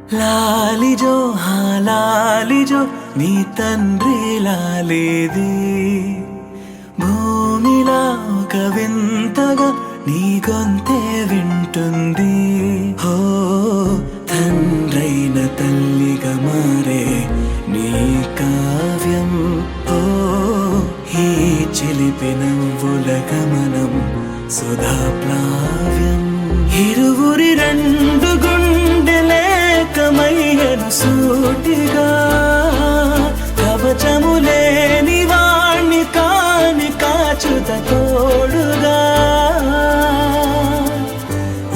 లాలిజో లాలిజో నీ తండ్రి లాలేది భూమిలా ఒక వింతగా నీ గొంతే వింటుంది హో తండ్రైన తల్లిగా మారే నీ కావ్యం ఓ ఈ చిలిపి నవ్వుల గమనం సుధా ప్లావ్యం ఇరువురి రెండు గుండెలేకమయ్యను సూటిగా కవచములేని వాణ్ణి కాని కాచుత తోడుగా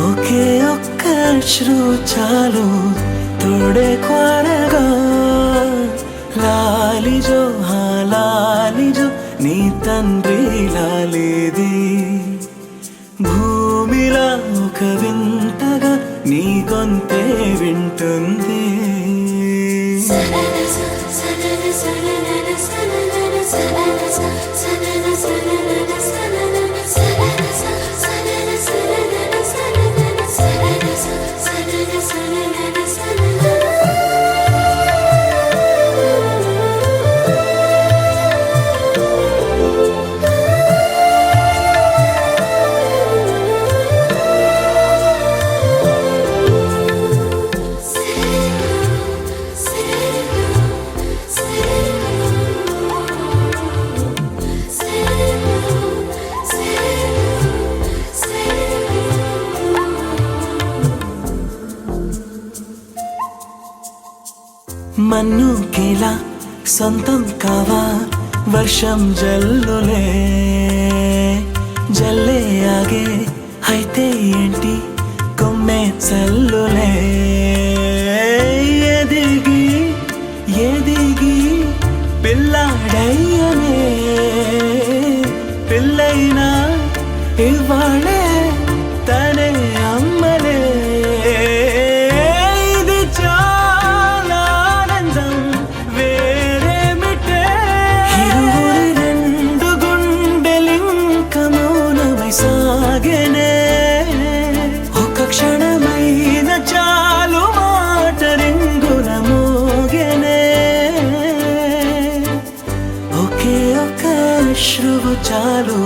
ఒకే ఒక్క అశ్రు చాలు తోడే క్వారగా లాలిజో లాలిజో నీ తండ్రి లాలేది భూమిలా ఒక వింతగా నీ గొంతే వింటుంది మన్నుకిలా సొంతం కావా వర్షం జల్లులే జల్లే ఆగే అయితే ఏంటి కొమ్మే చల్లులే ఎదిగి ఎదిగి పిల్లాడయ్యనే పిల్లైనా ఇవాళే తనే అమ్మలే ఒక క్షణమైన చాలు మాట రింగున మోగెనే ఒకే ఒక అశ్రువు చాలు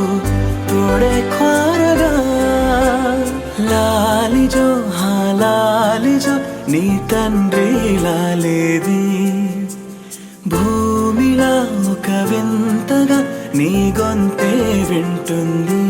తోడే క్వారగా లాలిజో లాలిజో నీ తండ్రి లాలేది భూమిలా ఒక వింతగా నీ గొంతే వింటుంది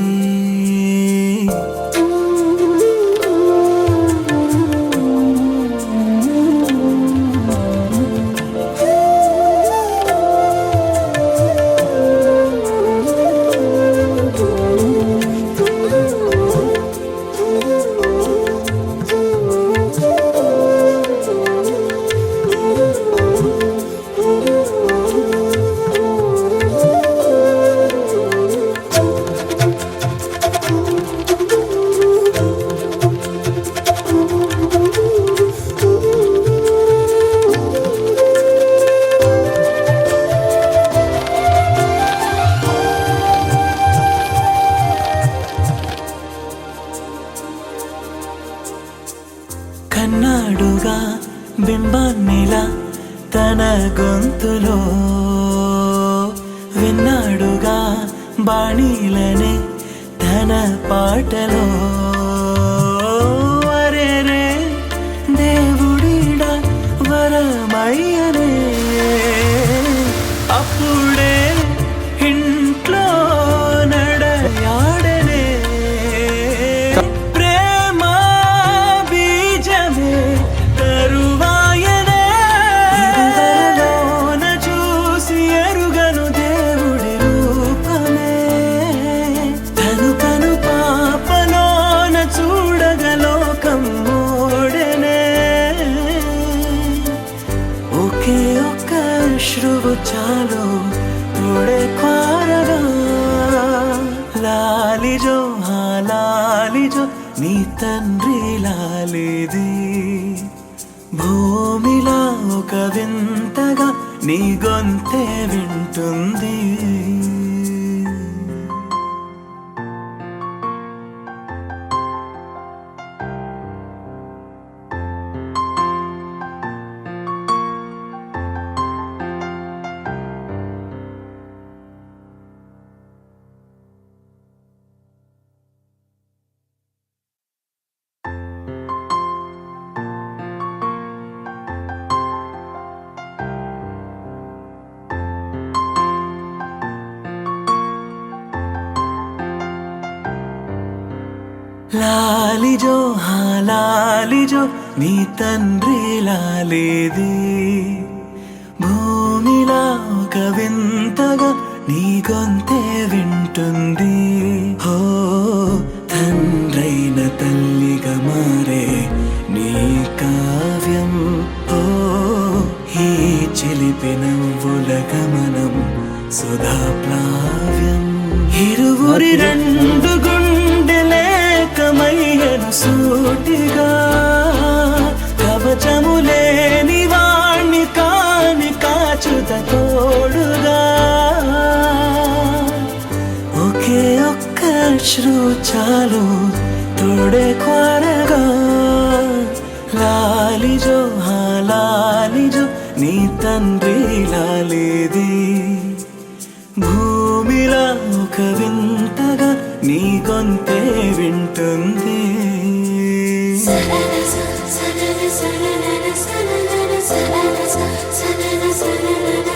కన్నాడుగా బింబాన్నిలా తన గొంతులో విన్నాడుగా బాణీలనే తన పాటలో అరేరే దేవుడిడా వరమయ్యనే అప్పుడే ఇంట్లో నడయాడనే అశ్రువు చాలు తోడే క్వారగా లాలిజో లాలిజో నీ తండ్రి లాలేది భూమిలా ఒక వింతగా నీ గొంతే వింటుంది లాలిజో లాలిజో నీ తండ్రి లాలేది భూమిలా ఒక వింతగా నీ గొంతే వింటుంది హో తండ్రైన తల్లిగా మారే నీ కావ్యం ఓ ఈ చిలిపి నవ్వుల గమనం సుధా ప్లావ్యం ఇరువురి రెండు గుండెలేకమయ్యను సూటిగా కవచములేని వాణ్ణి కాని కాచుత తోడుగా ఒకే ఒక్క అశ్రు చాలు తోడే కోరగా లాలిజో లాలిజో నీ తండ్రి లాలేది భూమిలా ఒక వింతగా నీ గొంతే వింటుంది సనన సనన సనన సనన సనన సనన